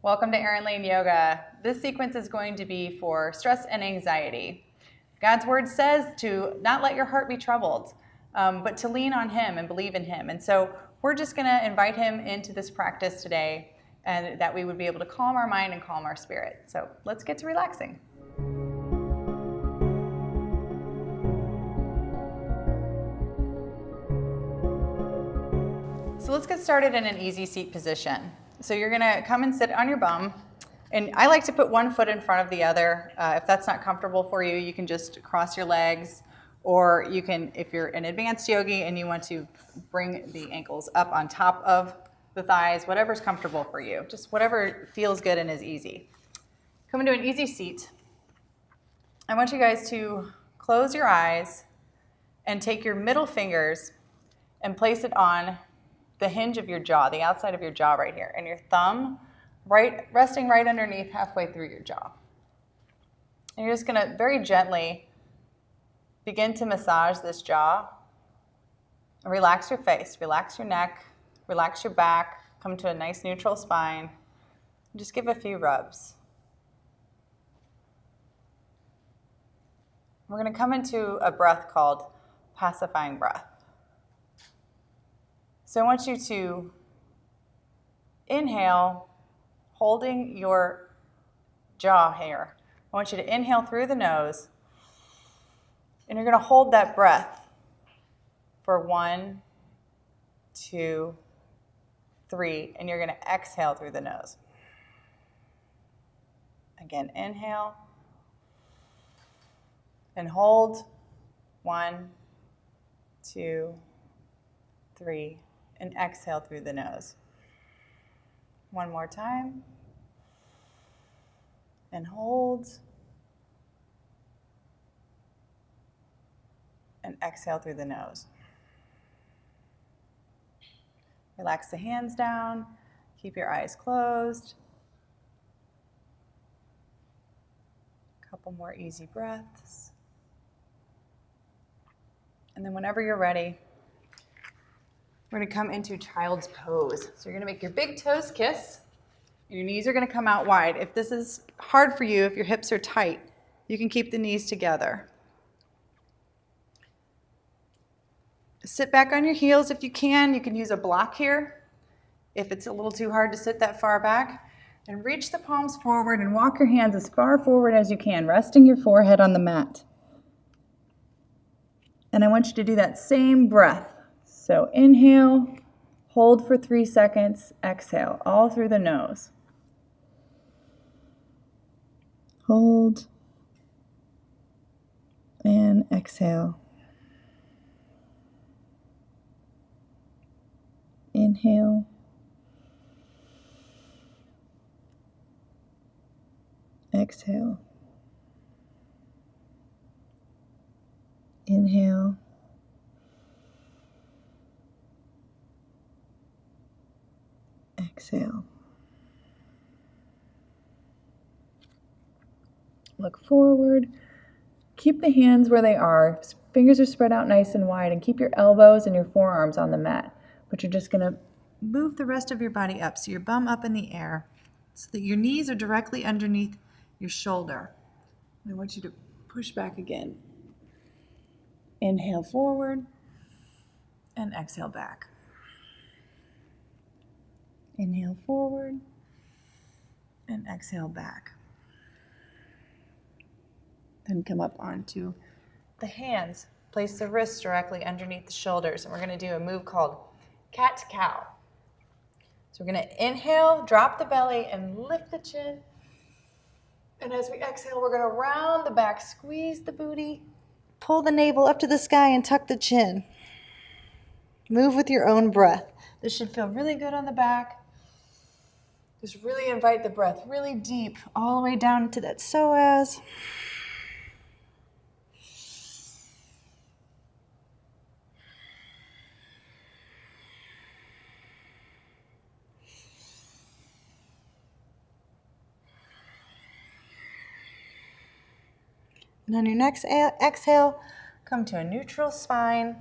Welcome to Erin Lane Yoga. This sequence is going to be for stress and anxiety. God's word says to not let your heart be troubled, but to lean on Him and believe in Him. And so we're just going to invite Him into this practice today, and that we would be able to calm our mind and calm our spirit. So let's get to relaxing. So let's get started in an easy seat position. So you're gonna come and sit on your bum. And I like to put one foot in front of the other. If that's not comfortable for you, you can just cross your legs, or you can, if you're an advanced yogi and you want to bring the ankles up on top of the thighs, whatever's comfortable for you. Just whatever feels good and is easy. Come into an easy seat. I want you guys to close your eyes and take your middle fingers and place it on the hinge of your jaw, the outside of your jaw right here, and your thumb resting right underneath halfway through your jaw. And you're just gonna very gently begin to massage this jaw. Relax your face, relax your neck, relax your back, come to a nice neutral spine. Just give a few rubs. We're gonna come into a breath called pacifying breath. So I want you to inhale, holding your jaw here. I want you to inhale through the nose, and you're going to hold that breath for 1, 2, 3, and you're going to exhale through the nose. Again, inhale and hold. 1, 2, 3. And exhale through the nose. One more time. And hold. And exhale through the nose. Relax the hands down. Keep your eyes closed. A couple more easy breaths. And then whenever you're ready, we're going to come into child's pose. So you're going to make your big toes kiss. Your knees are going to come out wide. If this is hard for you, if your hips are tight, you can keep the knees together. Sit back on your heels if you can. You can use a block here if it's a little too hard to sit that far back. And reach the palms forward and walk your hands as far forward as you can, resting your forehead on the mat. And I want you to do that same breath. So inhale, hold for 3 seconds, exhale, all through the nose. Hold and exhale. Inhale. Exhale. Inhale. Exhale. Look forward. Keep the hands where they are. Fingers are spread out nice and wide, and keep your elbows and your forearms on the mat. But you're just going to move the rest of your body up, so your bum up in the air, so that your knees are directly underneath your shoulder. I want you to push back again. Inhale forward and exhale back. Inhale forward and exhale back. Then come up onto the hands. Place the wrists directly underneath the shoulders, and we're going to do a move called cat-cow. So we're going to inhale, drop the belly, and lift the chin. And as we exhale, we're going to round the back, squeeze the booty, pull the navel up to the sky, and tuck the chin. Move with your own breath. This should feel really good on the back. Just really invite the breath really deep, all the way down to that psoas. And on your next exhale, come to a neutral spine.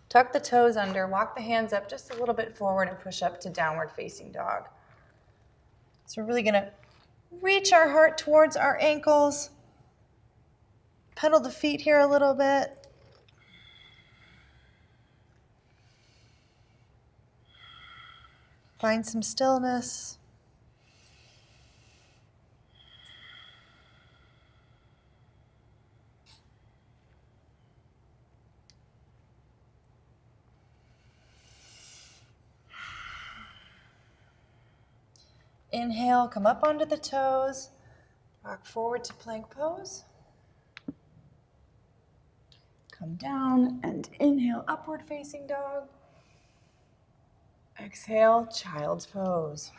Tuck the toes under, walk the hands up just a little bit forward, and push up to downward facing dog. So So we're really gonna reach our heart towards our ankles, pedal the feet here a little bit. Find some stillness. Inhale, come up onto the toes, rock forward to plank pose. Come down and inhale, upward facing dog. Exhale, child's pose.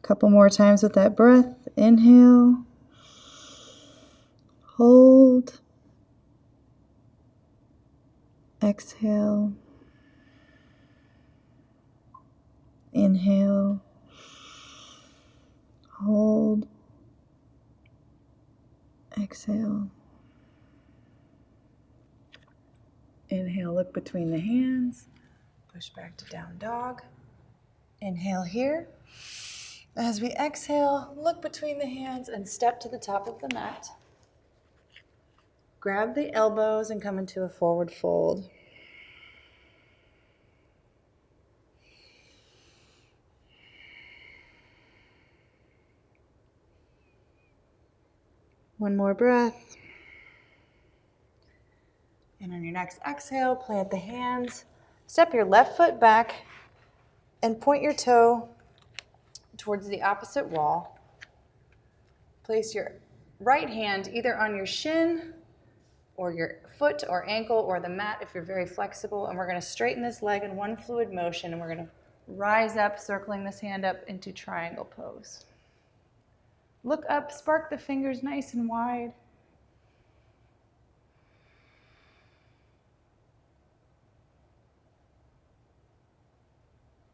Couple more times with that breath. Inhale, hold, exhale, inhale, hold, exhale. Inhale, look between the hands, push back to down dog. Inhale here. As we exhale, look between the hands and step to the top of the mat. Grab the elbows and come into a forward fold. One more breath. And on your next exhale, plant the hands. Step your left foot back and point your toe towards the opposite wall. Place your right hand either on your shin or your foot or ankle or the mat if you're very flexible. And we're going to straighten this leg in one fluid motion. And we're going to rise up, circling this hand up into triangle pose. Look up, spark the fingers nice and wide.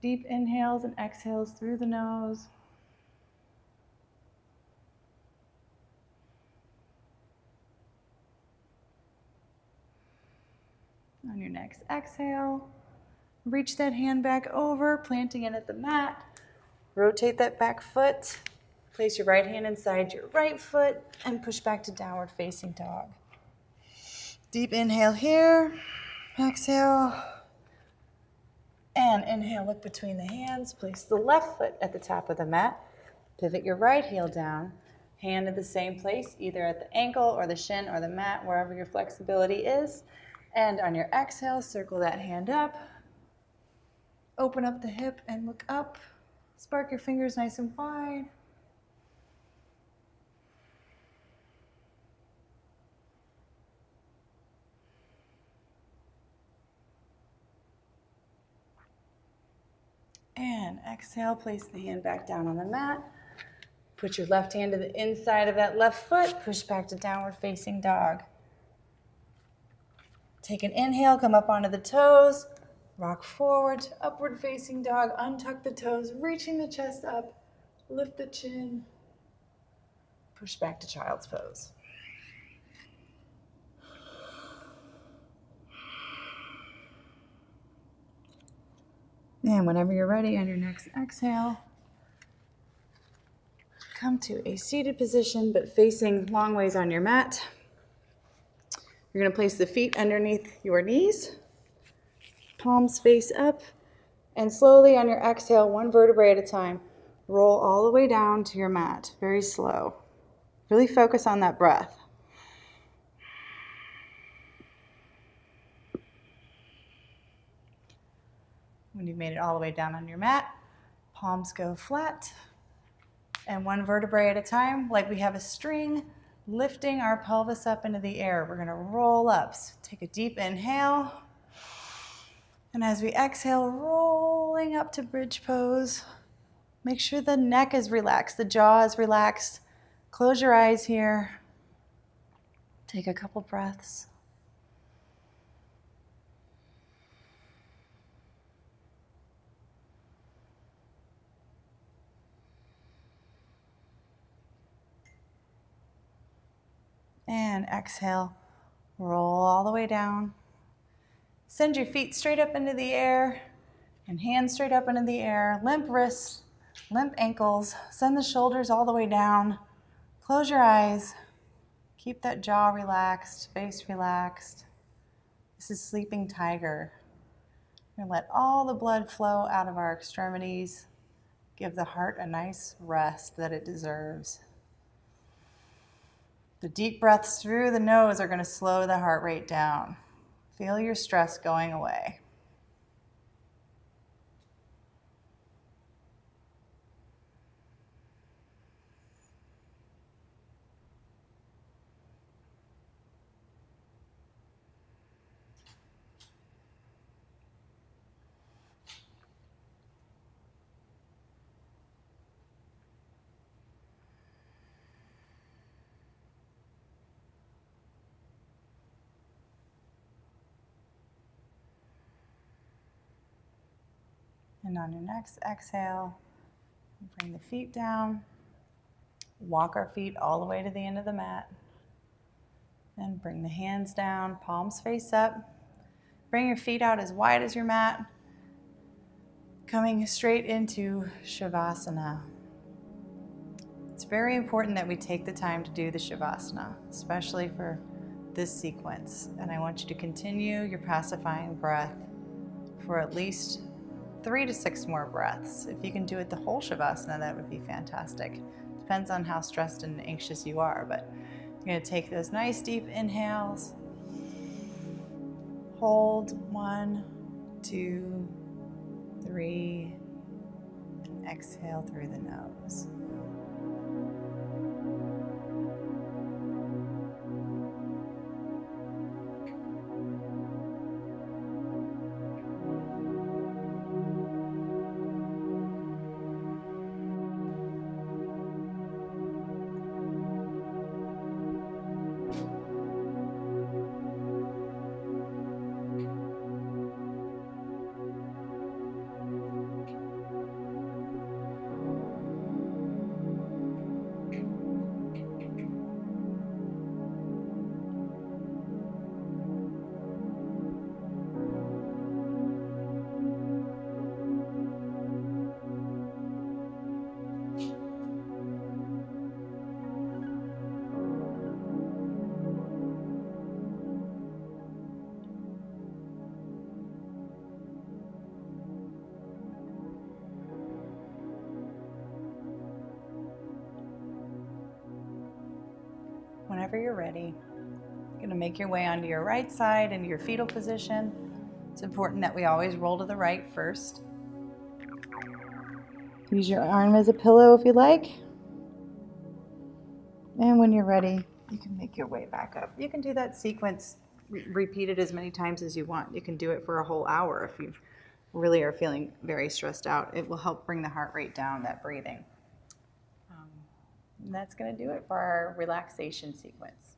Deep inhales and exhales through the nose. On your next exhale, reach that hand back over, planting it at the mat. Rotate that back foot. Place your right hand inside your right foot and push back to downward facing dog. Deep inhale here. Exhale. And inhale, look between the hands. Place the left foot at the top of the mat. Pivot your right heel down. Hand in the same place, either at the ankle or the shin or the mat, wherever your flexibility is. And on your exhale, circle that hand up. Open up the hip and look up. Spark your fingers nice and wide. And exhale, place the hand back down on the mat. Put your left hand to the inside of that left foot. Push back to downward facing dog. Take an inhale, come up onto the toes. Rock forward to upward facing dog. Untuck the toes, reaching the chest up. Lift the chin. Push back to child's pose. And whenever you're ready, on your next exhale, come to a seated position, but facing long ways on your mat. You're going to place the feet underneath your knees, palms face up, and slowly on your exhale, one vertebrae at a time, roll all the way down to your mat, very slow. Really focus on that breath. When you've made it all the way down on your mat, palms go flat, and one vertebrae at a time, like we have a string, lifting our pelvis up into the air. We're gonna roll up. So take a deep inhale, and as we exhale, rolling up to bridge pose. Make sure the neck is relaxed, the jaw is relaxed. Close your eyes here. Take a couple breaths. And exhale, roll all the way down. Send your feet straight up into the air. And hands straight up into the air, limp wrists, limp ankles. Send the shoulders all the way down. Close your eyes. Keep that jaw relaxed, face relaxed. This is Sleeping Tiger. We're gonna let all the blood flow out of our extremities. Give the heart a nice rest that it deserves. The deep breaths through the nose are gonna slow the heart rate down. Feel your stress going away. And on your next exhale, bring the feet down. Walk our feet all the way to the end of the mat. And bring the hands down, palms face up. Bring your feet out as wide as your mat. Coming straight into Shavasana. It's very important that we take the time to do the Shavasana, especially for this sequence. And I want you to continue your pacifying breath for at least 3 to 6 more breaths. If you can do it the whole Shavasana, that would be fantastic. Depends on how stressed and anxious you are, but you're going to take those nice deep inhales. Hold 1, 2, 3, and exhale through the nose. Whenever you're ready, you're going to make your way onto your right side into your fetal position. It's important that we always roll to the right first. Use your arm as a pillow if you like. And when you're ready, you can make your way back up. You can do that sequence repeated as many times as you want. You can do it for a whole hour if you really are feeling very stressed out. It will help bring the heart rate down, that breathing. And that's going to do it for our relaxation sequence.